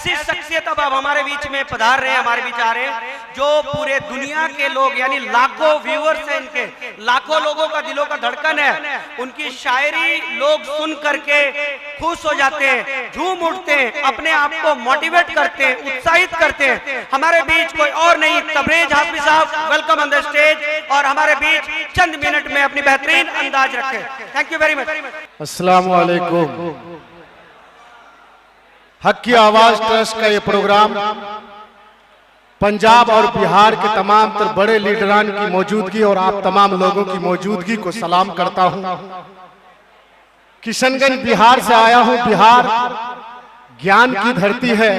ऐसी शख्सियत अब हमारे बीच में पधार रहे हैं, हमारे बीच आ रहे हैं, जो पूरे दुनिया के लोग यानी लाखों व्यूअर्स हैं, इनके लाखों लोगों का दिलों का धड़कन है। उनकी शायरी लोग सुन करके खुश हो जाते हैं, झूम उठते हैं, अपने आप को मोटिवेट करते हैं, उत्साहित करते हैं। हमारे बीच कोई और नहीं, तबरेज हाफिज साहब, वेलकम ऑन द स्टेज, और हमारे बीच चंद मिनट में अपनी बेहतरीन अंदाज रखें। Thank you very much. अस्सलाम वालेकुम। हक की आवाज ट्रस्ट का ये प्रोग्राम पंजाब और बिहार के तमाम बड़े लीडरान की मौजूदगी और आप तमाम लोगों की मौजूदगी को सलाम करता हूं। किशनगंज बिहार से आया हूं। बिहार ज्ञान की धरती है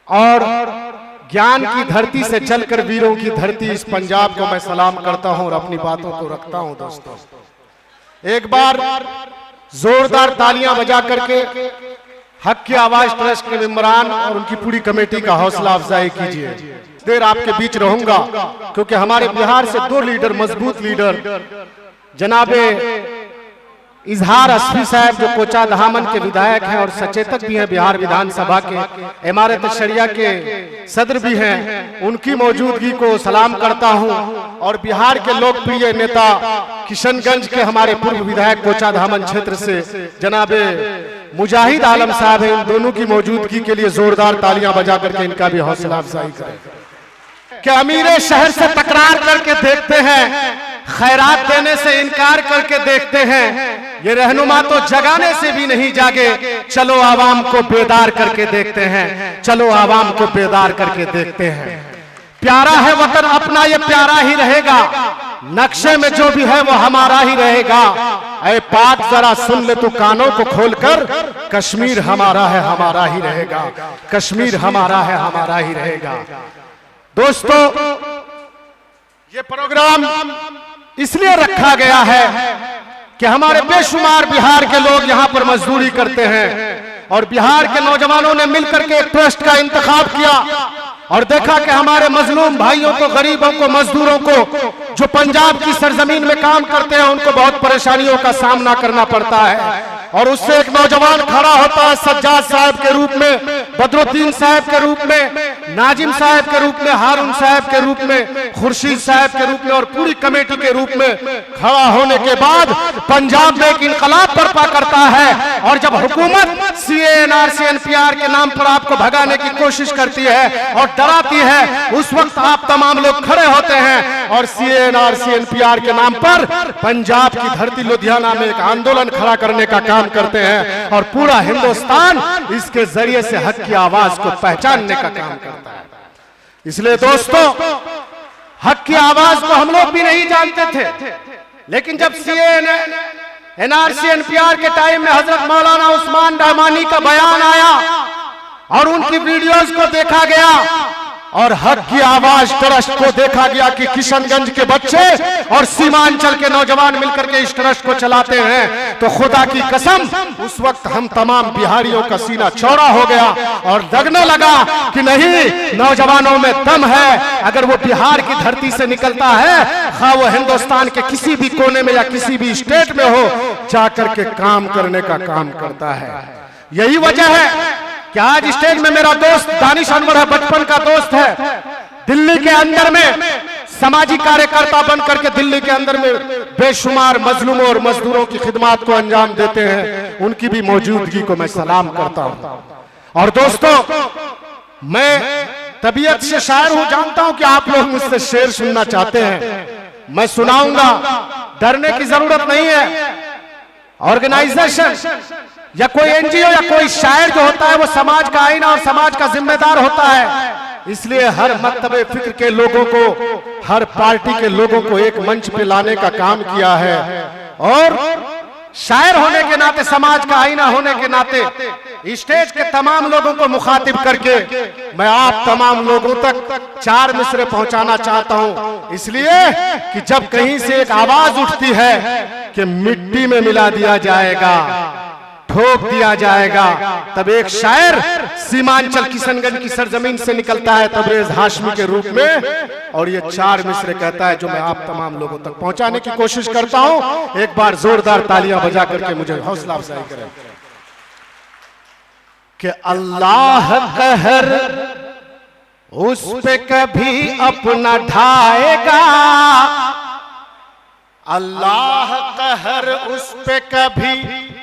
और ज्ञान की धरती से चलकर वीरों की धरती इस पंजाब को मैं सलाम करता हूं और अपनी बातों को रखता हूं। दोस्तों, एक बार जोरदार तालियां बजा करके हक की आवाज ट्रस्ट के मेंबरान और उनकी पूरी कमेटी का हौसला अफजाई कीजिए। देर आपके बीच रहूंगा क्योंकि हमारे बिहार से दो लीडर, मजबूत लीडर, जनाबे इजहार असफी साहब जो कोचा दहामन के विधायक हैं और सचेतक भी हैं बिहार विधानसभा के, इमारत शरिया के सदर भी हैं, उनकी मौजूदगी को सलाम करता हूं। और बिहार के लोकप्रिय नेता किशनगंज के हमारे पूर्व विधायक कोचा दहामन क्षेत्र से जनाबे मुजाहिद आलम साहब हैं, इन दोनों की मौजूदगी के लिए जोरदार तालियां बजा करके इनका भी हौसला अफजाई करें। कि अमीरे शहर से तकरार करके देखते हैं, खैरात देने से इनकार करके देखते हैं, ये रहनुमा तो जगाने से भी नहीं जागे, चलो आवाम को बेदार करके देखते हैं, चलो आवाम को बेदार करके देखते हैं। प्यारा है वतन अपना, ये प्यारा ही रहेगा, नक्शे में जो भी है वो हमारा ही रहेगा। ऐ पाक जरा सुन ले तू कानों को खोलकर, कश्मीर हमारा है हमारा ही रहेगा, कश्मीर हमारा है हमारा ही रहेगा। दोस्तों, ये प्रोग्राम इसलिए रखा गया है कि हमारे बेशुमार बिहार के लोग यहाँ पर मजदूरी करते हैं और बिहार के नौजवानों ने मिलकर के एक ट्रस्ट का इंतखाब किया और देखा कि हमारे मजलूम भाइयों को, गरीबों को, मजदूरों को जो पंजाब की सरजमीन में काम करते हैं उनको बहुत परेशानियों का सामना करना पड़ता है। और उससे एक नौजवान खड़ा होता है सज्जाद साहब के रूप में, बदरुद्दीन साहब के रूप में, नाजिम साहब के रूप में, हारून साहब के रूप में, खुर्शीद साहब के रूप में और पूरी कमेटी के रूप में खड़ा होने के बाद पंजाब में एक इनकलाब बर्पा करता है। और जब हुकूमत CANRC NPR के नाम पर आपको भगाने की कोशिश करती है और डराती है, उस वक्त आप तमाम लोग खड़े होते हैं और CANRC NPR के नाम पर पंजाब की धरती लुधियाना में एक आंदोलन खड़ा करने का काम करते हैं और पूरा हिंदुस्तान इसके जरिए से हक की आवाज को पहचानने का काम करता है। इसलिए दोस्तों, हक की आवाज को हम लोग भी नहीं जानते थे, लेकिन जब CANRC NPR के टाइम में हजरत मौलाना उस्मान रहमानी का बयान आया और उनकी वीडियोस को देखा गया और हक की आवाज ट्रस्ट को देखा गया कि किशनगंज के बच्चे और सीमांचल के नौजवान मिलकर के इस ट्रस्ट को चलाते हैं, तो खुदा की कसम उस वक्त हम तमाम बिहारियों का सीना चौड़ा हो गया और लगने लगा कि नहीं, नौजवानों में दम है। अगर वो बिहार की धरती से निकलता है, हाँ वो हिंदुस्तान के किसी भी कोने में या किसी भी स्टेट में हो, जाकर के काम करने का काम करता है। यही वजह है कि आज स्टेज में मेरा दोस्त दानिश अनवर है, बचपन का दोस्त है, दिल्ली के अंदर में समाजी कार्यकर्ता बनकर के दिल्ली के अंदर में बेशुमार मजलूमों और मजदूरों की खिदमत को अंजाम देते हैं, उनकी भी मौजूदगी को मैं सलाम करता हूं। और दोस्तों, मैं तबीयत से शायर हूं, जानता हूं कि आप लोग मुझसे शेर सुनना चाहते हैं, मैं सुनाऊंगा, डरने की जरूरत नहीं है। ऑर्गेनाइजेशन या कोई NGO या कोई शायर जो होता है वो समाज का आईना और समाज का जिम्मेदार होता है, इसलिए हर मकतबे फिक्र के लोगों को, हर पार्टी के लोगों को एक मंच पे लाने का काम किया है। और शायर होने के नाते, समाज का आईना होने के नाते स्टेज के तमाम लोगों को मुखातिब करके मैं आप तमाम लोगों तक 4 मिसरे पहुंचाना चाहता हूं, इसलिए कि जब कहीं से एक आवाज उठती है कि मिट्टी में मिला दिया जाएगा, ठोक दिया जाएगा, तब एक शायर सीमांचल किशनगंज की सरजमीन से निकलता है तबरेज हाशमी के रूप में और ये 4 मिसरे कहता है जो मैं आप तमाम लोगों तक पहुंचाने की कोशिश करता हूं। एक बार जोरदार तालियां बजा करके मुझे हौसला अफजाई करें। कि अल्लाह कहर उस पे कभी अपना ढाएगा, अल्लाह कहर उस पे कभी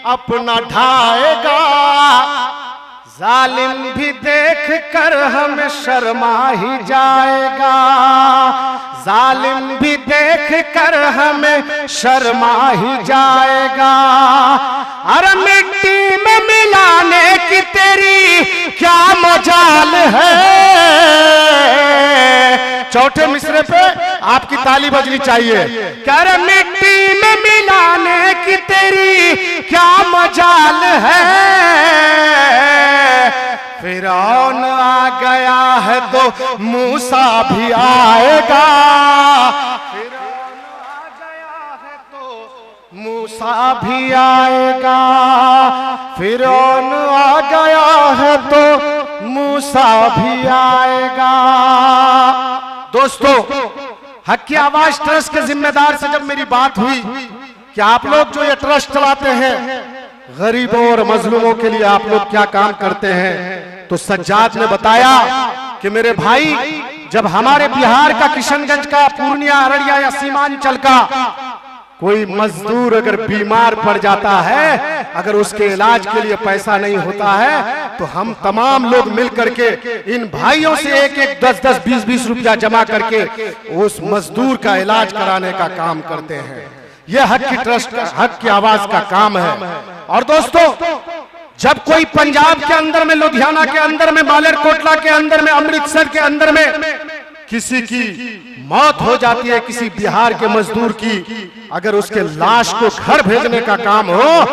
अपना ढाएगा, जालिम भी देख कर हमें शर्मा ही जाएगा, जालिम भी देख कर हमें शर्मा ही जाएगा। अरे मिट्टी में मिलाने की तेरी क्या मजाल है। चौथे मिसरे पे आपकी ताली बजनी चाहिए। कह रहे मिट्टी में मिलाने की तेरी क्या मजाल है, फिरौन आ गया है तो मूसा भी आएगा, फिरौन आ गया है तो मूसा भी आएगा, फिरौन आ गया है तो मूसा भी आएगा। दोस्तों, हक की आवाज ट्रस्ट के जिम्मेदार से जब मेरी बात हुई कि आप लोग जो ये ट्रस्ट चलाते हैं, गरीबों और मजलूमों के लिए आप लोग क्या काम करते हैं, तो सज्जाद ने बताया कि मेरे भाई, जब हमारे बिहार का किशनगंज का, पूर्णिया, अररिया या सीमांचल का कोई मजदूर अगर बीमार पड़ जाता है, अगर उसके इलाज के लिए पैसा नहीं होता है, तो हम तमाम लोग मिल करके इन भाइयों से एक एक 10-10, 20-20 रुपया जमा करके उस मजदूर का इलाज कराने का काम करते हैं। यह हक की ट्रस्ट, हक की आवाज का काम है। और दोस्तों, जब कोई पंजाब के अंदर में, लुधियाना के अंदर में, मालेरकोटला के अंदर में, अमृतसर के अंदर में किसी की मौत हो जाती है, किसी बिहार के मजदूर की, अगर उसके लाश को घर भेजने का काम हो,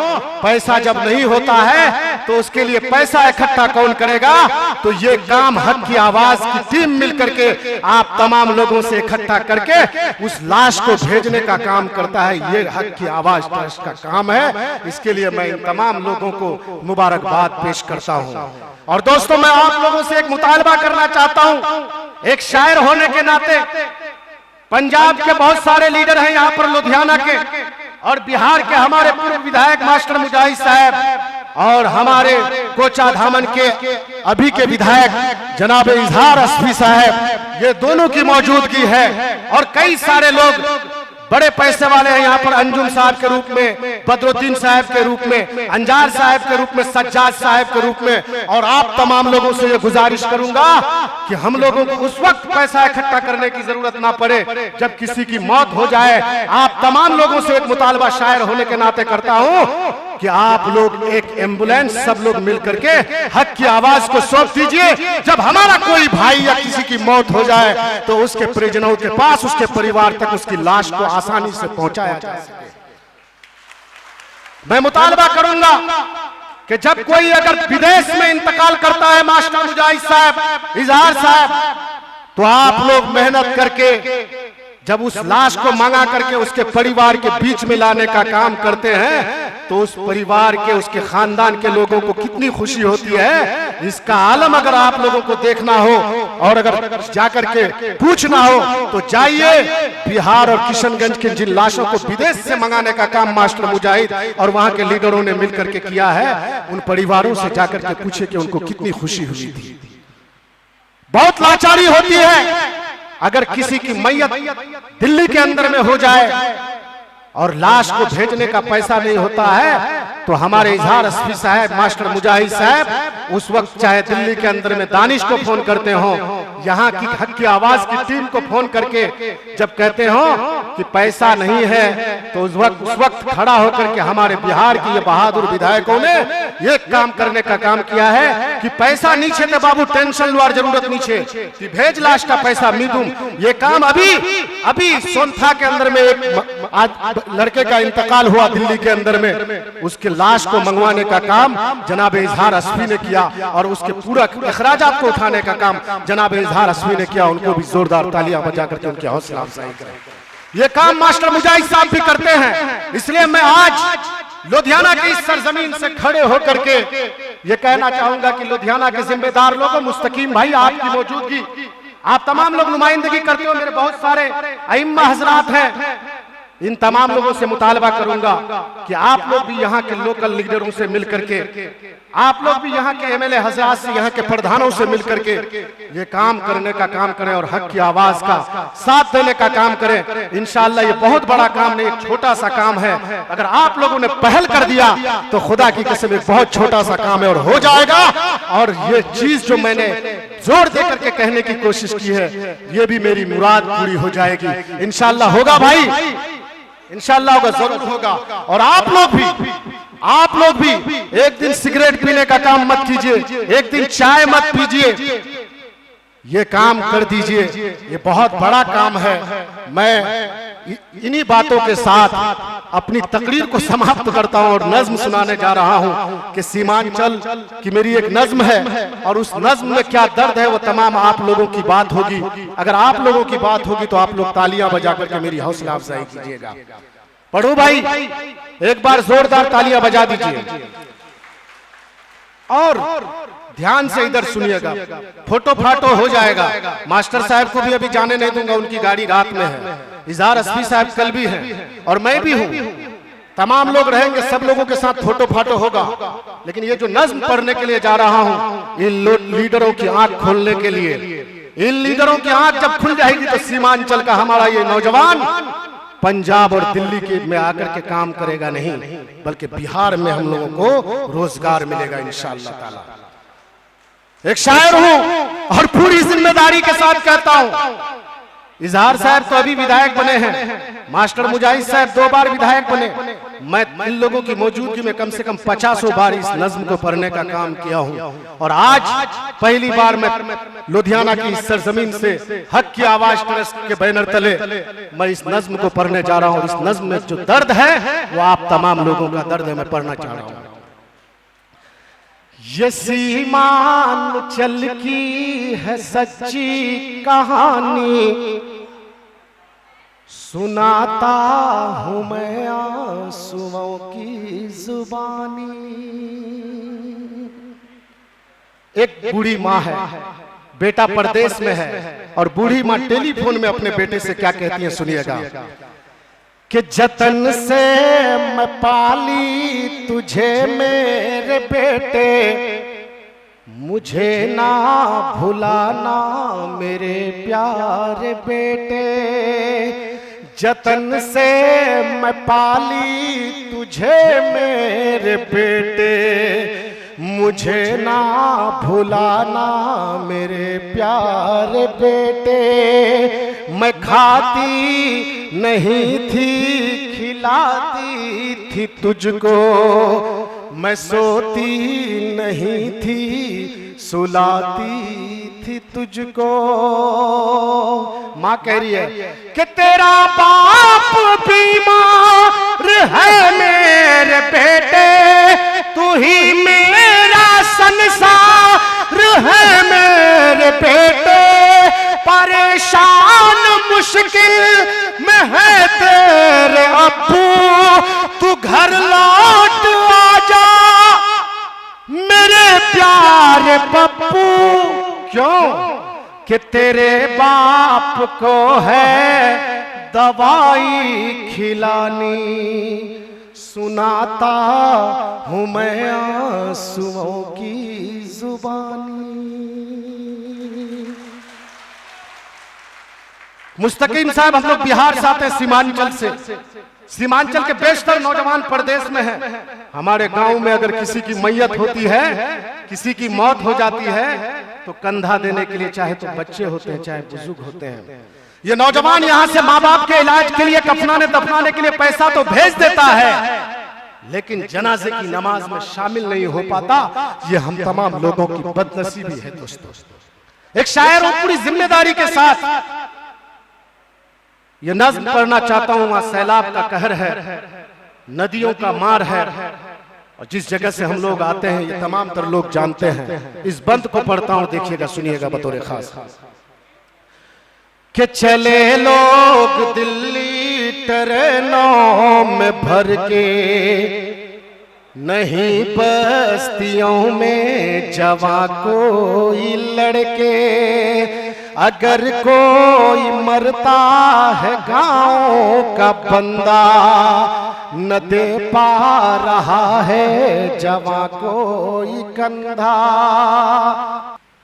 पैसा जब नहीं होता है तो उसके लिए पैसा इकट्ठा कौन करेगा? तो ये काम हक की आवाज की टीम मिलकर के आप तमाम लोगों से इकट्ठा करके उस लाश को भेजने का काम करता है। ये हक की आवाज ट्रस्ट का काम है। इसके लिए मैं इन तमाम लोगों को मुबारकबाद पेश करता हूं। और दोस्तों, मैं आप लोगों से एक मुतालबा करना चाहता हूं। एक शायर होने के नाते, पंजाब के बहुत सारे लीडर हैं यहाँ पर, लुधियाना के और बिहार के हमारे पूर्व विधायक मास्टर मुजाहिद साहब और हमारे कोचा धामन के अभी के विधायक जनाब इजहार अस्फी साहब, ये दोनों की मौजूदगी है। और कई सारे लोग बड़े पैसे वाले हैं यहाँ पर, अंजुम साहब के रूप में, बदरुद्दीन साहब के रूप में, अंजार साहब के रूप में, सज्जाद साहब के रूप में। और आप तमाम लोगों से ये गुजारिश करूंगा कि हम लोगों को उस वक्त पैसा इकट्ठा करने की जरूरत ना पड़े जब किसी की मौत हो जाए। आप तमाम लोगों से एक मुतालबा शायर होने के नाते करता हूं कि आप लोग एक एम्बुलेंस सब लोग मिल करके हक की आवाज को सौंप दीजिए। जब हमारा कोई भाई या किसी की मौत हो जाए तो उसके परिजनों के पास, उसके परिवार तक उसकी लाश को आसानी से पहुंचाया जा सके। मैं मुतालबा करूंगा कि जब कोई अगर विदेश में इंतकाल करता है, मास्टर मुजाहिद साहब, इजहार साहब, तो आप लोग मेहनत करके जब उस लाश को मंगा करके उसके परिवार के बीच में लाने का काम करते हैं, तो उस परिवार के, उसके खानदान के लोगों को कितनी खुशी होती है, इसका आलम अगर आप लोगों को देखना हो और अगर जाकर के पूछना हो तो जाइए। बिहार और किशनगंज के जिन लाशों को विदेश से मंगाने का काम मास्टर मुजाहिद और वहां के लीडरों ने मिलकर के किया है, उन परिवारों से जाकर के पूछे कि उनको कितनी खुशी हुई थी। बहुत लाचारी होती है अगर किसी की मैयत दिल्ली के अंदर में हो जाए और लाश को भेजने का पैसा नहीं होता है, तो हमारे इजहार अस्फी साहब, मास्टर मुजाहिद साहब उस वक्त चाहे दिल्ली के अंदर में दानिश को फोन करते हो, यहाँ की हक की आवाज की टीम को फोन करके जब कहते हो कि पैसा नहीं है, तो उस वक्त खड़ा होकर के हमारे बिहार की ये बहादुर विधायकों ने ये काम करने का काम किया है कि पैसा नीचे थे बाबू, टेंशन लो, जरूरत नीचे कि भेज लाश का पैसा मीदूं। ये काम अभी सोनथा के अंदर में एक आज लड़के का इंतकाल हुआ दिल्ली के अंदर में, उसके लाश को मंगवाने का काम जनाब इजहार अस्फी ने किया और उसके पूरा अखराजात को उठाने का काम जनाब इजहार अस्फी ने किया। उनको भी जोरदार तालियां बजा करके उनकी हौसला अफजाई करें। ये काम मास्टर मुजाहिद साहब भी करते हैं। इसलिए मैं आज लुधियाना की इस सरजमीन से खड़े होकर के ये कहना चाहूंगा कि लुधियाना के जिम्मेदार लोगों, मुस्तकीम भाई, आपकी मौजूदगी, आप तमाम लोग नुमाइंदगी करते हो, मेरे बहुत सारे अइम्मा हजरात हैं, इन तमाम लोगों से मुतालबा करूंगा कि आप लोग भी यहाँ के लोकल लीडरों से मिलकर के, आप लोग भी यहाँ के एमएलए हजरात से, यहाँ के प्रधानों से मिलकर के ये काम करने का काम करें और हक की आवाज का साथ देने का काम करें। इंशाअल्लाह ये बहुत बड़ा काम नहीं, एक छोटा सा काम है। अगर आप लोगों ने पहल कर दिया तो खुदा की कसम एक बहुत छोटा सा काम है और हो जाएगा। और ये चीज जो मैंने जोर देकर के कहने की कोशिश की है, ये भी मेरी मुराद पूरी हो जाएगी। इंशाअल्लाह होगा भाई, इंशाअल्लाह होगा, जरूर होगा। और आप लोग भी एक दिन सिगरेट पीने का काम मत कीजिए, एक दिन चाय मत पीजिए, ये काम कर दीजिए, ये बहुत बड़ा काम है। मैं इन्हीं बातों के साथ अपनी तकरीर को समाप्त करता हूं और नज्म सुनाने जा रहा हूं कि सीमांचल की मेरी एक नज्म है और उस नज्म में क्या दर्द है वो तमाम आप लोगों की बात होगी। अगर आप लोगों की बात होगी तो आप लोग तालियां बजा करके मेरी हौसला अफजाई कीजिएगा। पढ़ो भाई, एक बार जोरदार तालियां बजा दीजिए और ध्यान से इधर सुनिएगा, फोटो फाटो हो जाएगा। मास्टर साहब को भी अभी जाने नहीं दूंगा, उनकी गाड़ी रात में है। इजहार अस्फी साहब कल भी हैं और मैं भी हूं, तमाम लोग रहेंगे, सब लोगों के साथ फोटो फाटो होगा। लेकिन ये जो नज्म पढ़ने के लिए जा रहा हूं, इन लीडरों की आंख खोलने के लिए, इन लीडरों की आंख जब खुल जाएगी तो सीमांचल का हमारा ये नौजवान पंजाब और दिल्ली के में आकर के काम करेगा नहीं, बल्कि बिहार में हम लोगों को रोजगार मिलेगा इंशाअल्लाह ताला। एक शायर हूं और पूरी जिम्मेदारी के साथ कहता हूं, इजहार साहब तो अभी विधायक बने हैं, मास्टर मुजाहिद साहब 2 बार विधायक बने। मैं इन लोगों की मौजूदगी में कम से कम 50 बार इस नज्म को पढ़ने का काम किया हूं और आज पहली बार मैं लुधियाना की सरजमीन से हक की आवाज ट्रस्ट के बैनर तले मैं इस नज्म को पढ़ने जा रहा हूं। इस नज्म में जो दर्द है वो आप तमाम लोगों का दर्द है, मैं पढ़ना चाह रहा हूं। ये सीमांचल की है सच्ची कहानी, सुनाता हूं मैं आंसुओं की जुबानी। एक बूढ़ी माँ है, बेटा परदेश में है और बूढ़ी माँ टेलीफोन में अपने बेटे से क्या कहती है, सुनिएगा कि जतन से मैं पाली तुझे मेरे बेटे, मुझे ना भुलाना मेरे प्यारे बेटे। जतन से मैं पाली तुझे मेरे बेटे, मुझे ना भुलाना मेरे प्यारे बेटे। मैं खाती नहीं थी खिलाती थी तुझको, मैं सोती नहीं थी सुलाती थी तुझको। माँ कह रही है कि तेरा बाप बीमार है मेरे बेटे, तू ही मेरा संसार है मेरे बेटे। परेशान मुश्किल में है तेरे अब्बू, तू घर लौट आजा मेरे प्यारे पप्पू। क्यों कि तेरे बाप को है दवाई खिलानी, सुनाता हूं मैं आंसुओं की जुबानी। मुस्तकीम साहब, हम लोग बिहार से आते हैं, सीमांचल से। सीमांचल के बेशतर नौजवान प्रदेश में हैं। हमारे गांव में अगर किसी की मैयत होती है, किसी की मौत हो जाती है, तो कंधा देने के लिए चाहे तो बच्चे होते हैं चाहे बुजुर्ग होते हैं, ये नौजवान यहाँ से माँ बाप के इलाज के लिए, कफनाने दफनाने के लिए पैसा तो भेज देता है, लेकिन जनाजे की नमाज में शामिल नहीं हो पाता। ये हम तमाम लोगों की बदनसीबी है दोस्तों। एक शायर हूं, पूरी जिम्मेदारी के साथ ये नज्म पढ़ना चाहता हूं। वहां सैलाब का कहर है, नदियों का मार है, और जिस जगह से हम लोग आते हैं ये तमाम तर लोग जानते हैं। इस बंद को पढ़ता हूं, देखिएगा, सुनिएगा बतौर खास कि चले लोग दिल्ली ट्रेनों में भर के, नहीं बस्तियों में जवां कोई लड़के, अगर कोई मरता है गांव का बंदा, न दे पा रहा है जवां कोई कंधा।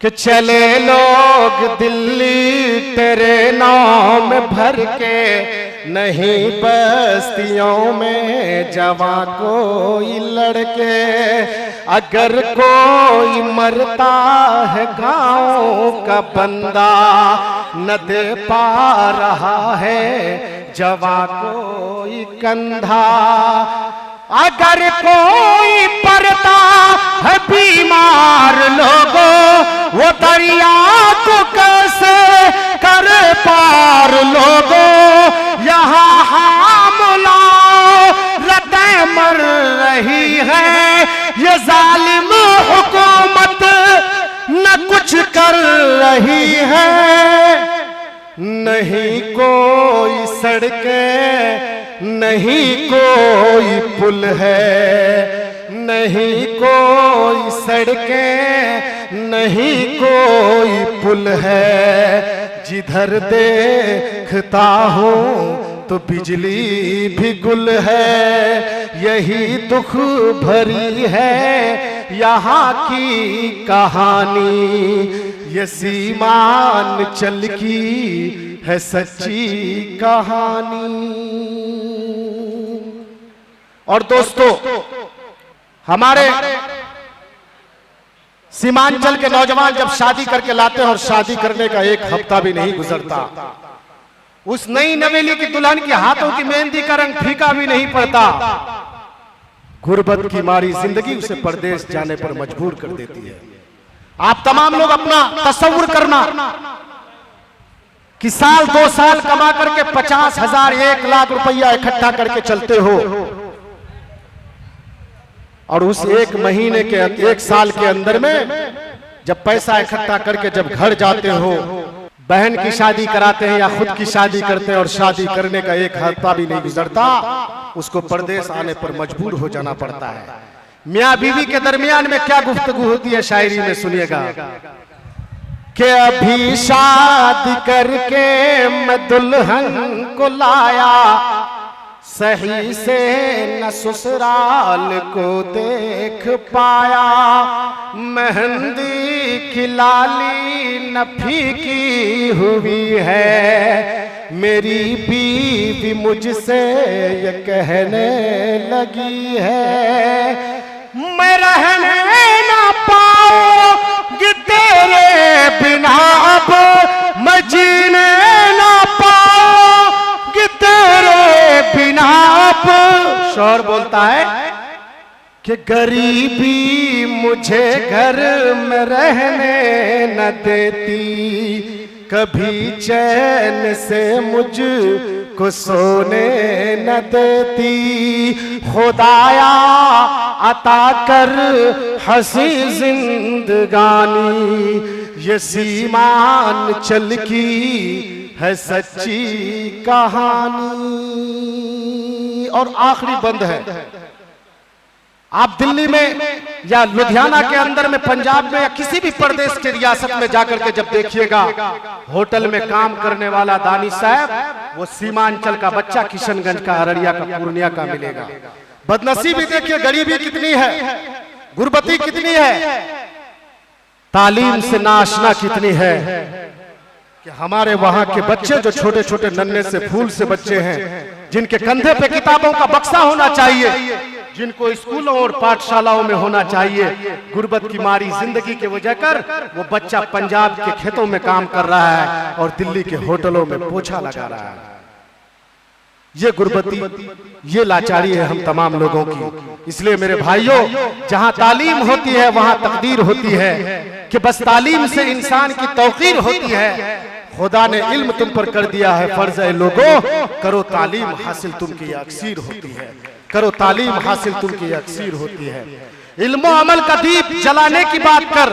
कि चले लोग दिल्ली ट्रेनों में भर के, नहीं बस्तियों में जवां कोई लड़के, अगर कोई मरता है गांव का बंदा, न दे पा रहा है जवां कोई कंधा। अगर कोई पड़ता है बीमार लोगों, वो दरिया को कैसे कर पार लोगों। यहाँ हामला रतें मर रही है, ये जालिम हुकूमत न कुछ कर रही है। नहीं कोई सड़कें, नहीं कोई पुल है, नहीं कोई सड़कें, नहीं कोई पुल है। जिधर देखता हूँ तो बिजली भी गुल है। यही दुख भरी है यहाँ की कहानी, ये सीमांचल की है सच्ची कहानी। और दोस्तों, हमारे सीमांचल के नौजवान जब शादी करके लाते हैं और शादी करने का एक हफ्ता भी नहीं गुजरता, उस नई नवेली की दुल्हन के हाथों की मेहंदी का रंग फीका भी नहीं पड़ता, गुर्बत की मारी जिंदगी उसे परदेश जाने पर मजबूर कर देती है। आप तमाम लोग अपना तस्वुर करना कि साल 2 साल कमा करके 50,000 1 लाख रुपया इकट्ठा करके चलते हो, और उस एक महीने के 1 साल के अंदर में जब पैसा इकट्ठा करके जब घर जाते हो, बहन की शादी कराते हैं या खुद की शादी करते हैं और शादी करने का एक हफ्ता भी नहीं गुजरता, उसको परदेश आने पर मजबूर हो जाना पड़ता है। मियाँ बीवी के दरमियान में क्या गुफ्तगू होती है शायरी में, सुनिएगा। कि अभी शादी करके मैं दुल्हन को लाया, सही से न ससुराल को देख पाया, मेहंदी की लाली न फीकी हुई है, मेरी बीवी मुझसे ये कहने लगी है, मैं रहने ना पाऊंगी तेरे बिना, अब मैं जीने ना पाऊंगी तेरे बिना। अब शौर बोलता है कि गरीबी मुझे घर में रहने न देती, कभी चैन से मुझ को सोने न देती, खुदाया अता कर हंसी जिंदगानी, ये सीमांचल की है सच्ची कहानी। और आखिरी बंद है, आप दिल्ली में या लुधियाना के अंदर में, पंजाब में या किसी भी प्रदेश की रियासत में जाकर के जब देखिएगा, होटल में काम करने वाला दानी साहब वो सीमांचल का बच्चा, किशनगंज का, अररिया का, पूर्णिया का मिलेगा। बदनसीबी देखिए, गरीबी कितनी है, गुर्बती कितनी है, तालीम से नाआशना कितनी है, कि हमारे वहां के बच्चे जो छोटे छोटे नन्हे से फूल से बच्चे हैं, जिनके कंधे पे किताबों का बक्सा होना चाहिए, जिनको स्कूलों और पाठशालाओं में होना चाहिए, गुर्बत की मारी जिंदगी के वजह कर वो बच्चा पंजाब के खेतों में काम कर रहा है और दिल्ली के होटलों में पोछा लगा रहा है। ये गुर्बती, ये लाचारी है हम तमाम लोगों की। इसलिए मेरे भाइयों, जहां तालीम होती है वहां तकदीर होती है, कि बस तालीम से इंसान की तौकीर होती है। खुदा ने इल्म तुम पर कर दिया है फर्ज है लोगों, करो तालीम हासिल तुम की अक्सीर होती है, करो तालीम हासिल तुम की अक्सीर होती है। इल्मो अमल का दीप जलाने की बात कर,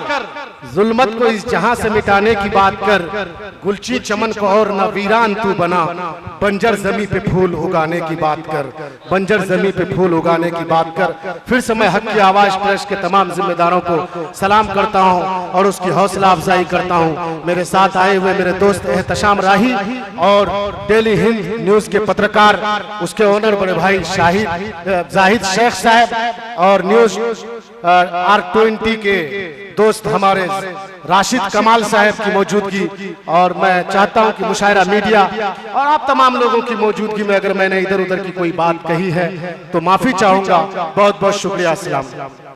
जुल्मत को इस जहां से मिटाने की बात कर। गुलची चमन को और न वीरान तू बना, बंजर जमी पे फूल उगाने की बात कर, बंजर जमी पे फूल उगाने की बात कर। फिर से मैं हक की आवाज प्रेस के तमाम जिम्मेदारों को सलाम करता हूं और उसकी हौसला अफजाई करता हूं। मेरे साथ आए हुए मेरे दोस्त एहतशाम राही और डेली हिंद न्यूज के पत्रकार, उसके ओनर बड़े भाई जाहिद शेख साहब और न्यूज R20 के दोस्त हमारे राशिद कमाल साहब की मौजूदगी, और मैं चाहता हूं कि मुशायरा मीडिया और आप तमाम लोगों की मौजूदगी में अगर मैंने इधर उधर की कोई बात कही है तो माफी चाहूंगा। बहुत बहुत शुक्रिया। अस्सलाम।